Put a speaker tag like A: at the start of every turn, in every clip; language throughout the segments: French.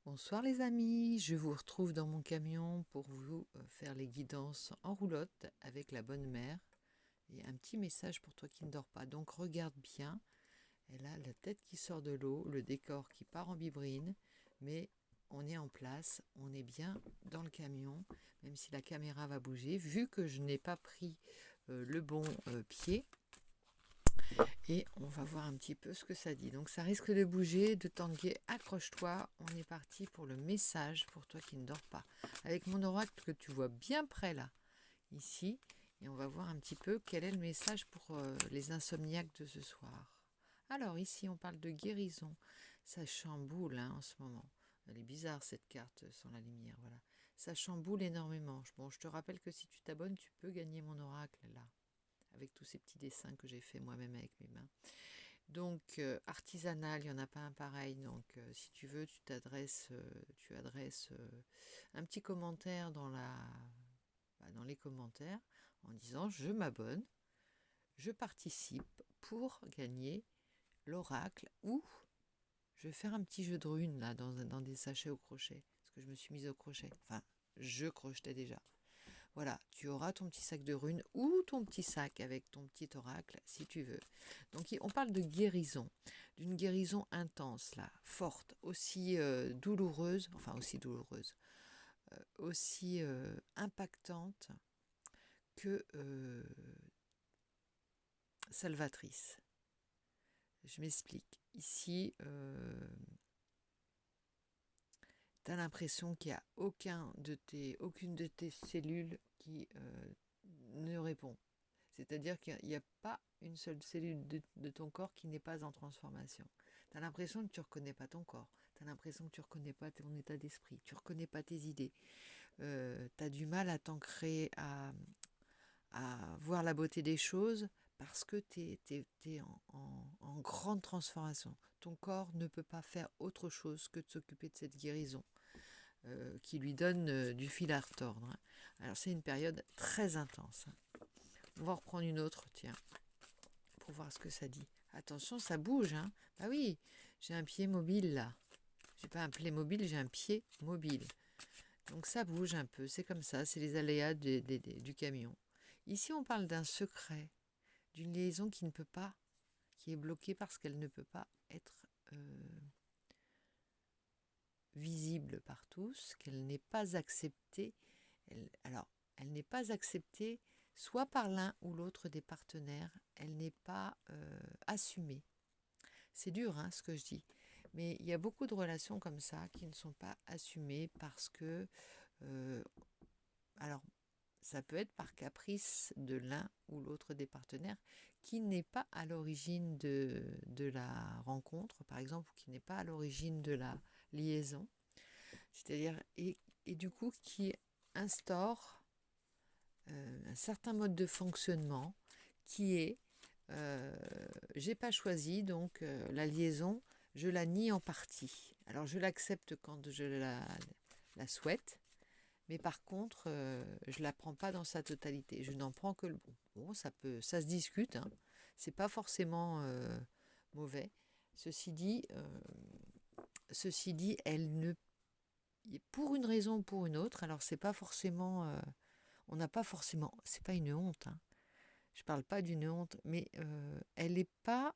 A: Bonsoir les amis, je vous retrouve dans mon camion pour vous faire les guidances en roulotte avec la bonne mère et un petit message pour toi qui ne dors pas. Donc regarde bien, elle a la tête qui sort de l'eau, le décor qui part en bibrine, mais on est en place, on est bien dans le camion, même si la caméra va bouger, vu que je n'ai pas pris le bon pied. Et on va voir un petit peu ce que ça dit. Donc ça risque de bouger, de tanguer. Accroche-toi, on est parti pour le message pour toi qui ne dors pas. Avec mon oracle que tu vois bien près là, ici. Et on va voir un petit peu quel est le message pour les insomniaques de ce soir. Alors ici on parle de guérison. Ça chamboule en ce moment. Elle est bizarre cette carte sans la lumière, voilà. Ça chamboule énormément. Bon, je te rappelle que si tu t'abonnes, tu peux gagner mon oracle là, avec tous ces petits dessins que j'ai fait moi-même avec mes mains. Donc artisanal, il n'y en a pas un pareil. Donc si tu veux, tu adresses un petit commentaire dans les commentaires en disant je m'abonne, je participe pour gagner l'oracle ou je vais faire un petit jeu de runes là dans des sachets au crochet parce que je me suis mise au crochet. Enfin, je crochetais déjà. Voilà, tu auras ton petit sac de runes ou ton petit sac avec ton petit oracle si tu veux. Donc on parle de guérison, d'une guérison intense là, forte, aussi douloureuse, aussi impactante que salvatrice. Je m'explique. Ici, tu as l'impression qu'il n'y a aucune de tes cellules qui ne répond. C'est-à-dire qu'il n'y a pas une seule cellule de ton corps qui n'est pas en transformation. Tu as l'impression que tu ne reconnais pas ton corps. Tu as l'impression que tu ne reconnais pas ton état d'esprit. Tu ne reconnais pas tes idées. Tu as du mal à t'ancrer, à voir la beauté des choses parce que tu es en grande transformation. Ton corps ne peut pas faire autre chose que de s'occuper de cette guérison qui lui donne du fil à retordre. Alors c'est une période très intense. On va en reprendre une autre, tiens, pour voir ce que ça dit. Attention, ça bouge, hein. Bah oui, j'ai un pied mobile là. J'ai pas un Playmobil, j'ai un pied mobile. Donc ça bouge un peu, c'est comme ça, c'est les aléas du camion. Ici, on parle d'un secret, d'une liaison qui ne peut pas, qui est bloquée parce qu'elle ne peut pas être visible par tous, qu'elle n'est pas acceptée. Elle n'est pas acceptée soit par l'un ou l'autre des partenaires, elle n'est pas assumée. C'est dur ce que je dis, mais il y a beaucoup de relations comme ça qui ne sont pas assumées parce que, alors ça peut être par caprice de l'un ou l'autre des partenaires qui n'est pas à l'origine de la rencontre, par exemple, ou qui n'est pas à l'origine de la liaison, c'est-à-dire, et du coup qui instaure un certain mode de fonctionnement qui est j'ai pas choisi, donc la liaison, je la nie en partie. Alors je l'accepte quand je la souhaite, mais par contre, je la prends pas dans sa totalité. Je n'en prends que le bon. Bon, ça se discute, hein. C'est pas forcément mauvais. Ceci dit, elle ne, pour une raison ou pour une autre, alors c'est pas forcément, on n'a pas forcément, c'est pas une honte, hein. Je parle pas d'une honte, mais elle n'est pas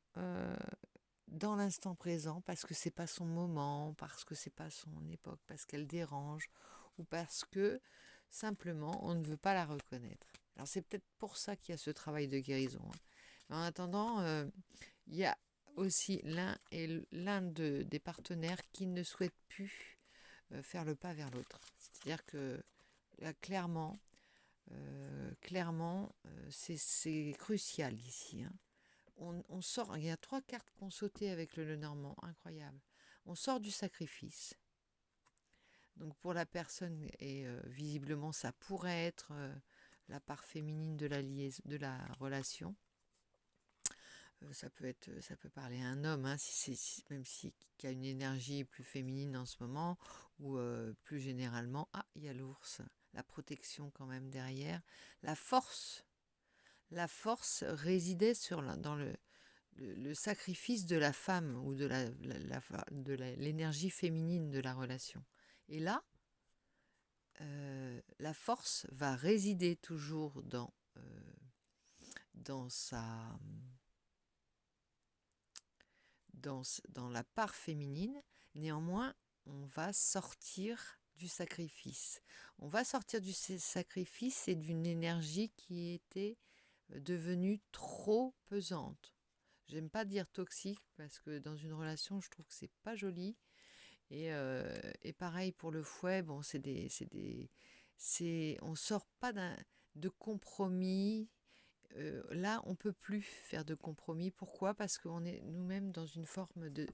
A: dans l'instant présent parce que c'est pas son moment, parce que c'est pas son époque, parce qu'elle dérange ou parce que simplement on ne veut pas la reconnaître. Alors c'est peut-être pour ça qu'il y a ce travail de guérison, hein. En attendant, il y a aussi l'un des partenaires qui ne souhaite plus faire le pas vers l'autre. C'est-à-dire que là, clairement, c'est crucial ici, hein. On sort, il y a 3 cartes qu'on sauté avec le Lenormand, incroyable. On sort du sacrifice. Donc pour la personne, et visiblement ça pourrait être la part féminine de de la relation. Ça peut parler à un homme, hein, même si qui a une énergie plus féminine en ce moment, ou plus généralement, il y a l'ours, la protection quand même derrière, la force résidait le sacrifice de la femme ou de l'énergie féminine de la relation. Et là, la force va résider toujours dans sa dans la part féminine. Néanmoins, on va sortir du sacrifice. On va sortir du sacrifice et d'une énergie qui était devenue trop pesante. J'aime pas dire toxique parce que dans une relation, je trouve que c'est pas joli. Et pareil pour le fouet, bon, on sort pas de compromis. Là, on peut plus faire de compromis. Pourquoi? Parce qu'on est nous-mêmes dans une forme de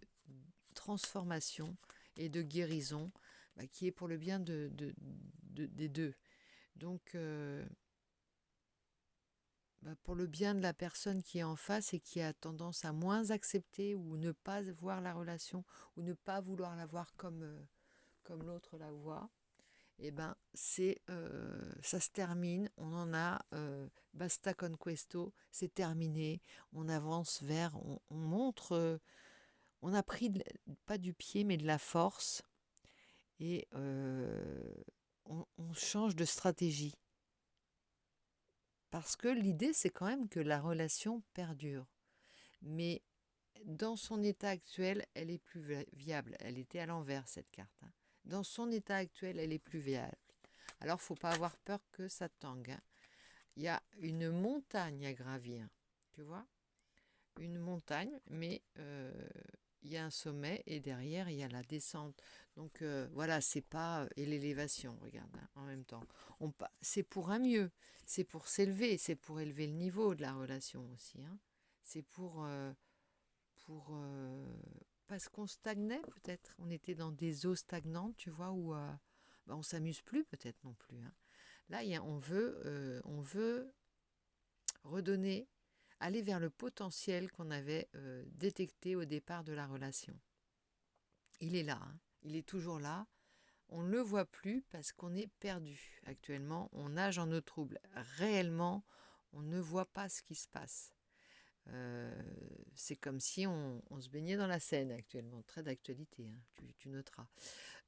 A: transformation et de guérison qui est pour le bien des deux. Donc, pour le bien de la personne qui est en face et qui a tendance à moins accepter ou ne pas voir la relation ou ne pas vouloir la voir comme l'autre la voit, et ça se termine, on en a basta con questo, c'est terminé, on avance vers, on montre, on a pris pas du pied mais de la force et on change de stratégie. Parce que l'idée, c'est quand même que la relation perdure. Mais dans son état actuel, elle est plus viable. Elle était à l'envers, cette carte. Dans son état actuel, elle est plus viable. Alors, il ne faut pas avoir peur que ça tangue. Il y a une montagne à gravir. Tu vois? Une montagne, mais il y a un sommet et derrière, il y a la descente. Donc, voilà, c'est pas... Et l'élévation, regarde, en même temps. C'est pour un mieux. C'est pour s'élever. C'est pour élever le niveau de la relation aussi. C'est parce qu'on stagnait peut-être, on était dans des eaux stagnantes, tu vois, où on s'amuse plus peut-être non plus. Là, on veut redonner, aller vers le potentiel qu'on avait détecté au départ de la relation. Il est là, il est toujours là. On ne le voit plus parce qu'on est perdu actuellement. On nage en eau trouble. Réellement, on ne voit pas ce qui se passe. C'est comme si on se baignait dans la Seine actuellement, très d'actualité, tu noteras.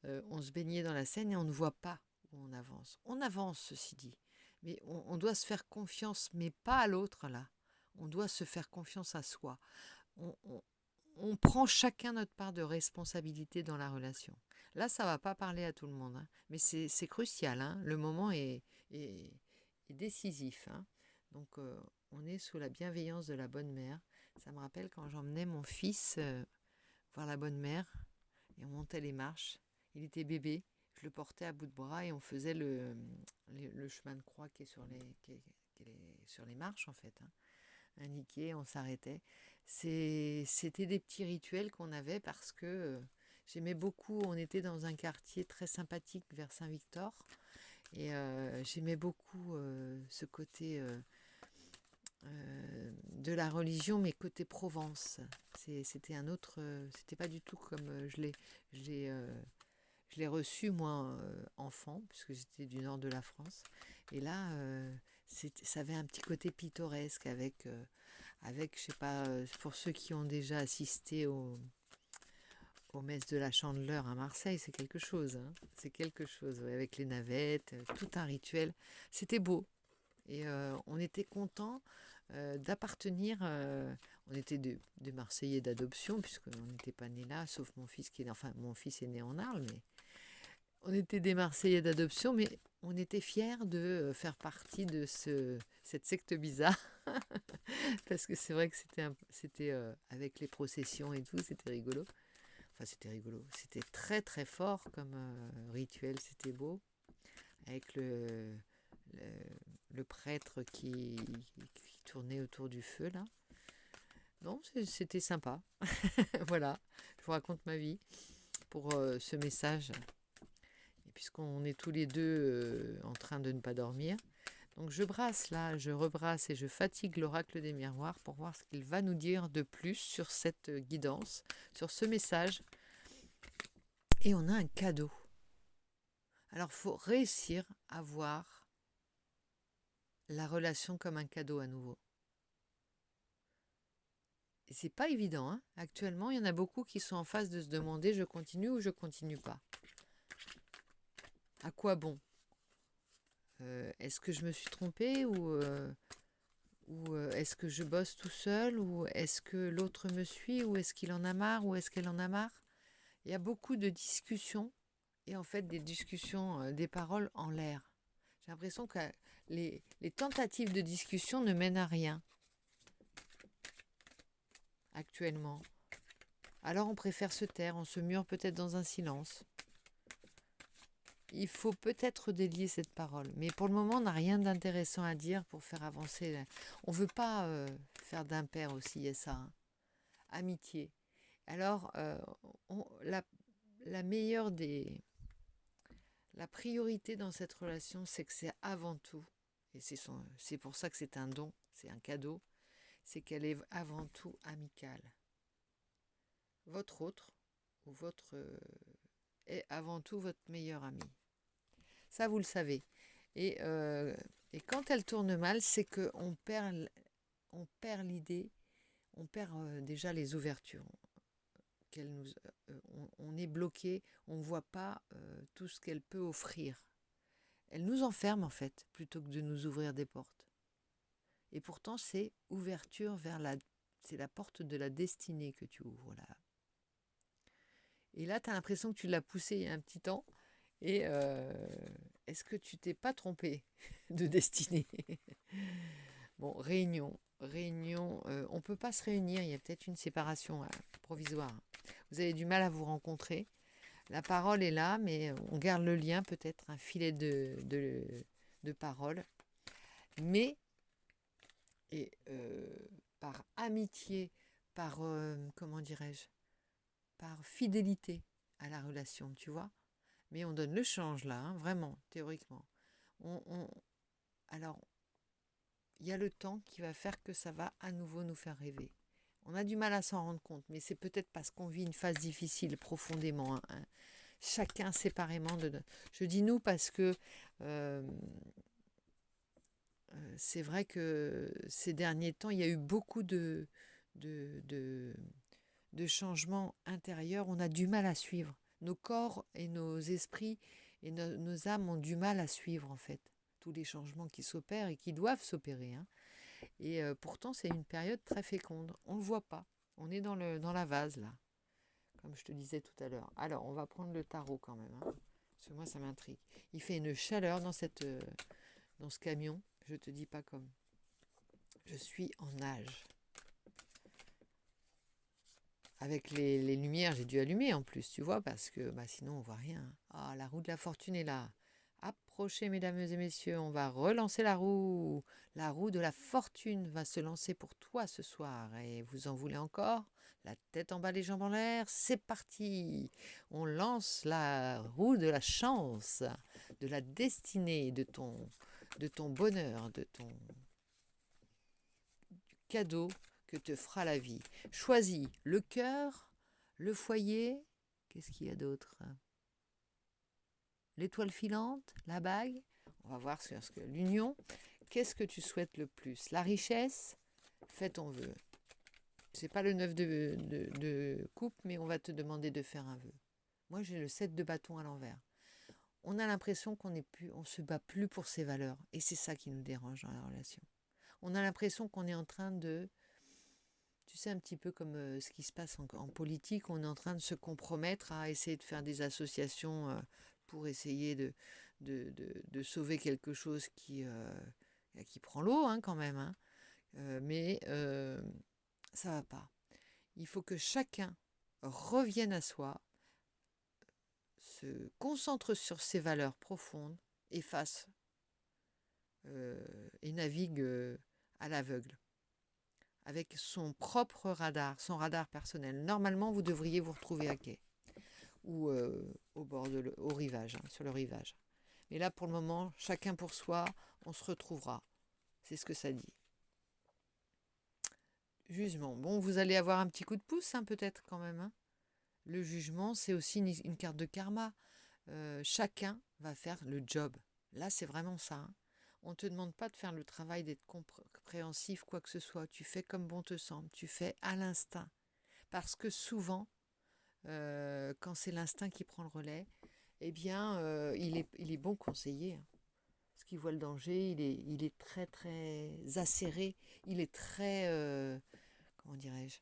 A: On se baignait dans la Seine et on ne voit pas où on avance. On avance, ceci dit, mais on doit se faire confiance, mais pas à l'autre là. On doit se faire confiance à soi. On prend chacun notre part de responsabilité dans la relation. Là, ça va pas parler à tout le monde, mais c'est crucial. Le moment est décisif. Donc, on est sous la bienveillance de la bonne mère. Ça me rappelle quand j'emmenais mon fils voir la bonne mère et on montait les marches. Il était bébé, je le portais à bout de bras et on faisait le chemin de croix qui est sur les marches en fait. Indiqué, on s'arrêtait. C'était des petits rituels qu'on avait parce que j'aimais beaucoup, on était dans un quartier très sympathique vers Saint-Victor et j'aimais beaucoup ce côté de la religion, mais côté Provence. C'était un autre, c'était pas du tout comme je l'ai reçu moi enfant, puisque j'étais du nord de la France. Et là, ça avait un petit côté pittoresque avec, je sais pas, pour ceux qui ont déjà assisté aux messes de la Chandeleur à Marseille, c'est quelque chose. C'est quelque chose, ouais, avec les navettes, tout un rituel. C'était beau. Et on était contents d'appartenir. On était des Marseillais d'adoption, puisqu'on n'était pas nés là, sauf mon fils mon fils est né en Arles, mais on était des Marseillais d'adoption, mais on était fiers de faire partie de cette secte bizarre. Parce que c'est vrai que c'était avec les processions et tout, c'était rigolo. Enfin, c'était rigolo. C'était très très fort comme rituel, c'était beau. Avec le prêtre qui tournait autour du feu, là. Non, c'était sympa. Voilà, je vous raconte ma vie pour ce message. Et puisqu'on est tous les deux en train de ne pas dormir, donc je brasse là, je rebrasse et je fatigue l'oracle des miroirs pour voir ce qu'il va nous dire de plus sur cette guidance, sur ce message. Et on a un cadeau. Alors, il faut réussir à voir la relation comme un cadeau à nouveau. Et c'est pas évident, hein. Actuellement, il y en a beaucoup qui sont en phase de se demander je continue ou je continue pas. À quoi bon? Est-ce que je me suis trompée ou est-ce que je bosse tout seul ou est-ce que l'autre me suit ou est-ce qu'il en a marre ou est-ce qu'elle en a marre? Il y a beaucoup de discussions et en fait des discussions, des paroles en l'air. J'ai l'impression que les tentatives de discussion ne mènent à rien actuellement. Alors on préfère se taire, on se mure peut-être dans un silence. Il faut peut-être délier cette parole, mais pour le moment on n'a rien d'intéressant à dire pour faire avancer. On ne veut pas faire d'impair aussi, il y a ça, hein. Amitié. Alors la meilleure la priorité dans cette relation, c'est que c'est avant tout, et c'est pour ça que c'est un don, c'est un cadeau, c'est qu'elle est avant tout amicale. Votre autre ou votre est avant tout votre meilleur ami. Ça, vous le savez. Et quand elle tourne mal, c'est qu'on perd l'idée, on perd déjà les ouvertures. On est bloqué, on ne voit pas tout ce qu'elle peut offrir. Elle nous enferme en fait, plutôt que de nous ouvrir des portes. Et pourtant, c'est ouverture c'est la porte de la destinée que tu ouvres là. Et là, tu as l'impression que tu l'as poussée il y a un petit temps. Et est-ce que tu t'es pas trompé de destinée? Bon, réunion. On ne peut pas se réunir, il y a peut-être une séparation provisoire. Vous avez du mal à vous rencontrer. La parole est là, mais on garde le lien, peut-être un filet de parole. Mais par amitié, par, comment dirais-je, par fidélité à la relation, tu vois. Mais on donne le change là, hein, vraiment, théoriquement. Alors, il y a le temps qui va faire que ça va à nouveau nous faire rêver. On a du mal à s'en rendre compte, mais c'est peut-être parce qu'on vit une phase difficile profondément, hein, chacun séparément. Je dis nous parce que c'est vrai que ces derniers temps, il y a eu beaucoup de changements intérieurs. On a du mal à suivre. Nos corps et nos esprits et nos âmes ont du mal à suivre, en fait, tous les changements qui s'opèrent et qui doivent s'opérer, hein. Et pourtant, c'est une période très féconde. On ne le voit pas. On est dans la vase, là, comme je te disais tout à l'heure. Alors, on va prendre le tarot quand même, hein, parce que moi, ça m'intrigue. Il fait une chaleur dans ce camion. Je te dis pas comme. Je suis en nage. Avec les lumières, j'ai dû allumer en plus, tu vois, parce que sinon on voit rien. Ah, la roue de la fortune est là. Approchez, mesdames et messieurs, on va relancer la roue. La roue de la fortune va se lancer pour toi ce soir. Et vous en voulez encore? La tête en bas, les jambes en l'air, c'est parti. On lance la roue de la chance, de la destinée, de ton bonheur, du cadeau que te fera la vie. Choisis le cœur, le foyer, qu'est-ce qu'il y a d'autre? L'étoile filante, la bague. On va voir sur ce que l'union. Qu'est-ce que tu souhaites le plus? La richesse? Fais ton vœu. C'est pas le 9 de coupe, mais on va te demander de faire un vœu. Moi, j'ai le 7 de bâton à l'envers. On a l'impression on se bat plus pour ses valeurs. Et c'est ça qui nous dérange dans la relation. On a l'impression qu'on est en train de... Tu sais, un petit peu comme ce qui se passe en politique, on est en train de se compromettre à essayer de faire des associations pour essayer de sauver quelque chose qui prend l'eau, hein, quand même, hein. Mais ça va pas. Il faut que chacun revienne à soi, se concentre sur ses valeurs profondes et et navigue à l'aveugle, avec son propre radar, son radar personnel. Normalement, vous devriez vous retrouver à quai ou au rivage, hein, sur le rivage. Mais là, pour le moment, chacun pour soi, on se retrouvera. C'est ce que ça dit. Jugement. Bon, vous allez avoir un petit coup de pouce, hein, peut-être quand même, hein. Le jugement, c'est aussi une carte de karma. Chacun va faire le job. Là, c'est vraiment ça, hein. On ne te demande pas de faire le travail d'être compréhensif, quoi que ce soit. Tu fais comme bon te semble, tu fais à l'instinct. Parce que souvent, quand c'est l'instinct qui prend le relais, eh bien, il est bon conseiller, hein. Parce qu'il voit le danger, il est très, très acéré, il est très, comment dirais-je,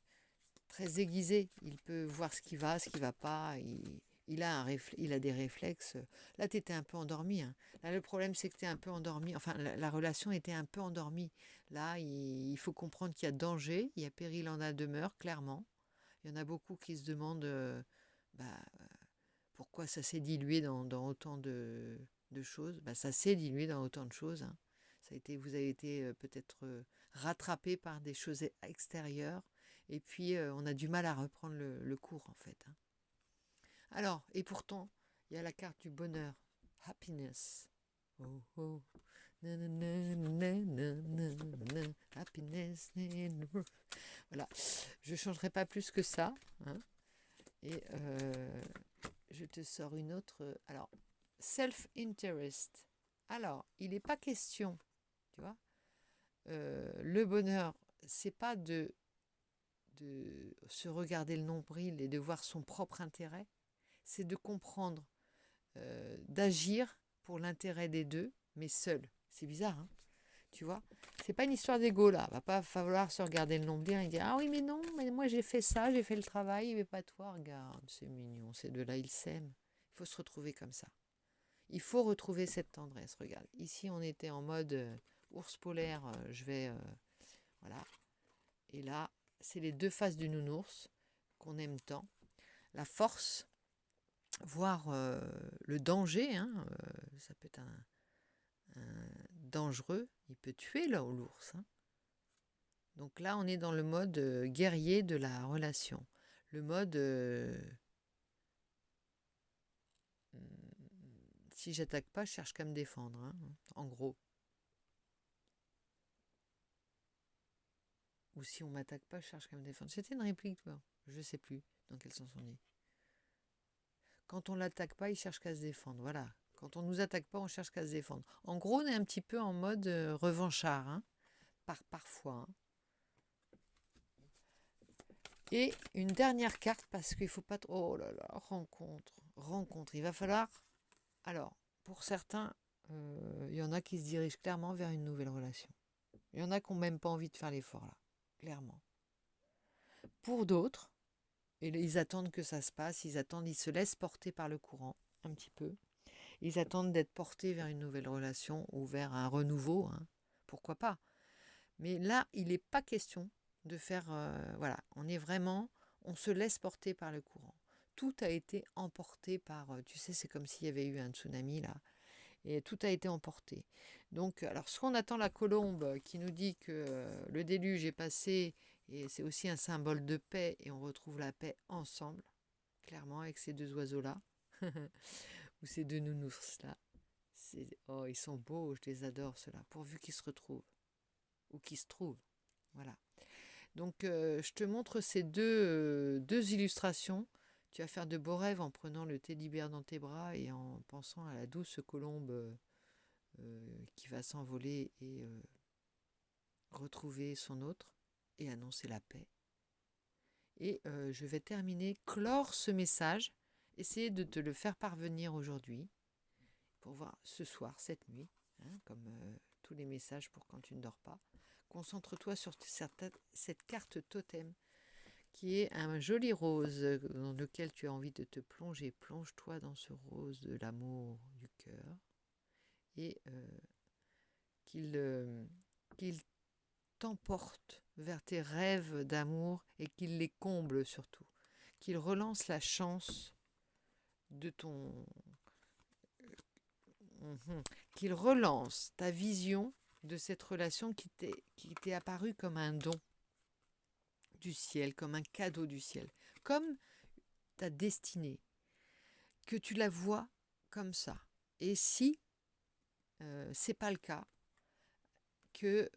A: très aiguisé. Il peut voir ce qui va, ce qui ne va pas. Il a des réflexes. Là, tu étais un peu endormi, hein. Là, le problème, c'est que tu es un peu endormi. Enfin, la relation était un peu endormie. Là, il faut comprendre qu'il y a danger, il y a péril en la demeure, clairement. Il y en a beaucoup qui se demandent bah, pourquoi ça s'est dilué dans autant de choses. Bah, ça s'est dilué dans autant de choses, hein. Vous avez été peut-être rattrapé par des choses extérieures. Et puis, on a du mal à reprendre le cours, en fait, hein. Alors, et pourtant, il y a la carte du bonheur. Happiness. Oh, oh. Na, na, na, na, na, na, na. Happiness. Voilà. Je ne changerai pas plus que ça, hein. Et je te sors une autre. Alors, self-interest. Alors, il n'est pas question, tu vois. Le bonheur, c'est pas de se regarder le nombril et de voir son propre intérêt. C'est de comprendre, d'agir pour l'intérêt des deux, mais seul. C'est bizarre, hein, tu vois. C'est pas une histoire d'ego, là. Va pas falloir se regarder le nombril et dire ah oui, mais non, mais moi j'ai fait ça, j'ai fait le travail, mais pas toi, regarde, c'est mignon, ces deux-là, ils s'aiment. Il faut se retrouver comme ça. Il faut retrouver cette tendresse. Regarde, ici on était en mode ours polaire, je vais. Voilà. Et là, c'est les deux faces du nounours qu'on aime tant. La force, voire le danger, hein, ça peut être un dangereux, il peut tuer là l'ours, hein. Donc là, on est dans le mode guerrier de la relation. Le mode si j'attaque pas, je cherche qu'à me défendre, hein, en gros. Ou si on m'attaque pas, je cherche qu'à me défendre. C'était une réplique, toi. Je sais plus dans quel sens on dit. Quand on l'attaque pas, il cherche qu'à se défendre. Voilà. Quand on nous attaque pas, on cherche qu'à se défendre. En gros, on est un petit peu en mode revanchard, hein, parfois, hein. Et une dernière carte, parce qu'il faut pas trop... Oh là là, rencontre. Il va falloir... Alors, pour certains, il y en a qui se dirigent clairement vers une nouvelle relation. Il y en a qui n'ont même pas envie de faire l'effort, là, clairement. Pour d'autres, ils attendent que ça se passe, ils se laissent porter par le courant, un petit peu. Ils attendent d'être portés vers une nouvelle relation ou vers un renouveau, hein. Pourquoi pas. Mais là, il n'est pas question de faire... voilà, on se laisse porter par le courant. Tout a été emporté par... tu sais, c'est comme s'il y avait eu un tsunami, là. Et tout a été emporté. Donc, alors, soit on attend la colombe qui nous dit que le déluge est passé, et c'est aussi un symbole de paix, et on retrouve la paix ensemble, clairement, avec ces deux oiseaux-là, ou ces deux nounours-là. Oh, ils sont beaux, je les adore, ceux-là, pourvu qu'ils se retrouvent, ou qu'ils se trouvent. Voilà. Donc, je te montre ces deux illustrations. Tu vas faire de beaux rêves en prenant le teddy-bear dans tes bras et en pensant à la douce colombe qui va s'envoler et retrouver son autre et annoncer la paix. Et je vais clore ce message, essayer de te le faire parvenir aujourd'hui, pour voir ce soir, cette nuit, hein, comme tous les messages pour quand tu ne dors pas. Concentre-toi sur cette carte totem qui est un joli rose dans lequel tu as envie de te plonger. Plonge-toi dans ce rose de l'amour du cœur et qu'il t'emporte vers tes rêves d'amour et qu'il les comble surtout. Qu'il relance la chance de ton... qu'il relance ta vision de cette relation qui t'est apparue comme un don du ciel, comme un cadeau du ciel, comme ta destinée, que tu la vois comme ça. Et si c'est pas le cas, que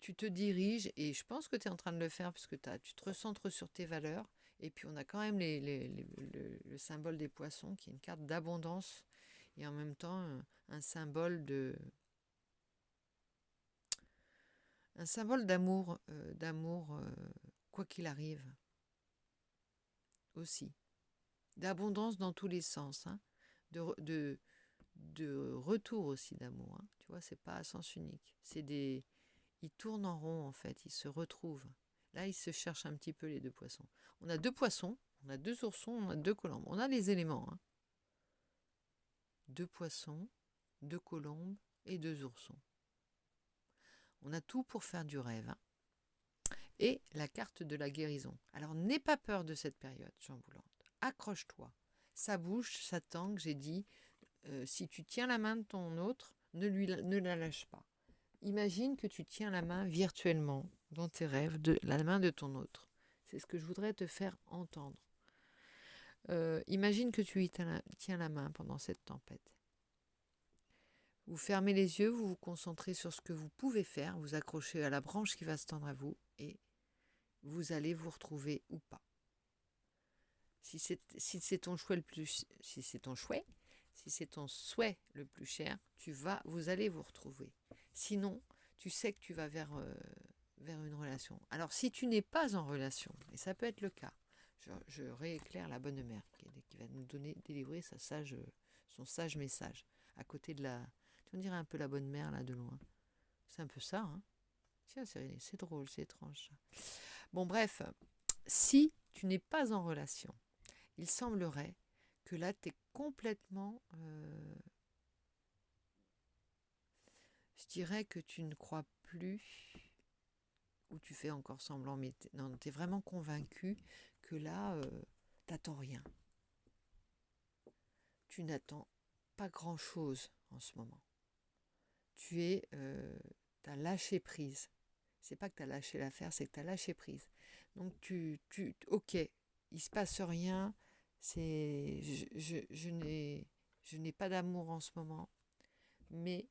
A: tu te diriges, et je pense que tu es en train de le faire puisque tu te recentres sur tes valeurs, et puis on a quand même le symbole des poissons qui est une carte d'abondance et en même temps un symbole Un symbole d'amour, quoi qu'il arrive, aussi. D'abondance dans tous les sens, hein. De retour aussi d'amour, hein. Tu vois, c'est pas à sens unique. Ils tournent en rond, en fait, ils se retrouvent. Là, ils se cherchent un petit peu, les deux poissons. On a deux poissons, on a deux oursons, on a deux colombes. On a les éléments, hein. Deux poissons, deux colombes et deux oursons. On a tout pour faire du rêve, hein. Et la carte de la guérison. Alors, n'aie pas peur de cette période chamboulante. Accroche-toi. Ça bouge, ça tangue, j'ai dit. Si tu tiens la main de ton autre, ne la lâche pas. Imagine que tu tiens la main virtuellement dans tes rêves, la main de ton autre. C'est ce que je voudrais te faire entendre. Imagine que tu y tiens la main pendant cette tempête. Vous fermez les yeux, vous vous concentrez sur ce que vous pouvez faire, vous accrochez à la branche qui va se tendre à vous et vous allez vous retrouver ou pas. Si c'est ton souhait le plus, si c'est ton souhait le plus cher, vous allez vous retrouver. Sinon, tu sais que tu vas vers une relation. Alors, si tu n'es pas en relation, et ça peut être le cas, je rééclaire la bonne mère qui va nous délivrer son sage message à côté de la. On dirait un peu la bonne mère là de loin. C'est un peu ça, hein. Tiens, c'est drôle, c'est étrange. Ça. Bon, bref, si tu n'es pas en relation, il semblerait que là, tu es complètement. Je dirais que tu ne crois plus, ou tu fais encore semblant, mais tu es vraiment convaincu que là, t'attends rien. Tu n'attends pas grand-chose en ce moment. T'as lâché prise. C'est pas que t'as lâché l'affaire, c'est que t'as lâché prise. Donc ok, il se passe rien. Je n'ai pas d'amour en ce moment, mais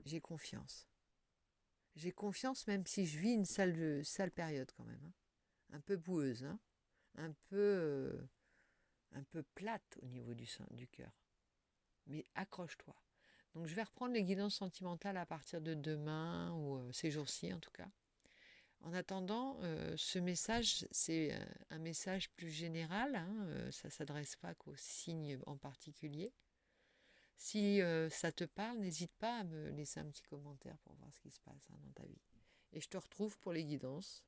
A: j'ai confiance. J'ai confiance même si je vis une sale période quand même, hein. Un peu boueuse, hein. Un peu plate au niveau du cœur. Mais accroche-toi. Donc je vais reprendre les guidances sentimentales à partir de demain ou ces jours-ci en tout cas. En attendant, ce message, c'est un message plus général, hein, ça ne s'adresse pas qu'aux signes en particulier. Si ça te parle, n'hésite pas à me laisser un petit commentaire pour voir ce qui se passe, hein, dans ta vie. Et je te retrouve pour les guidances,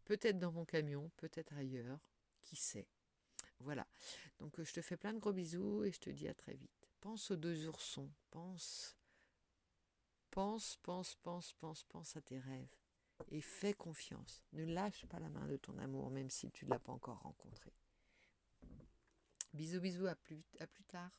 A: peut-être dans mon camion, peut-être ailleurs, qui sait. Voilà, donc je te fais plein de gros bisous et je te dis à très vite. Pense aux deux oursons, pense à tes rêves et fais confiance. Ne lâche pas la main de ton amour, même si tu ne l'as pas encore rencontré. Bisous, bisous, à plus tard.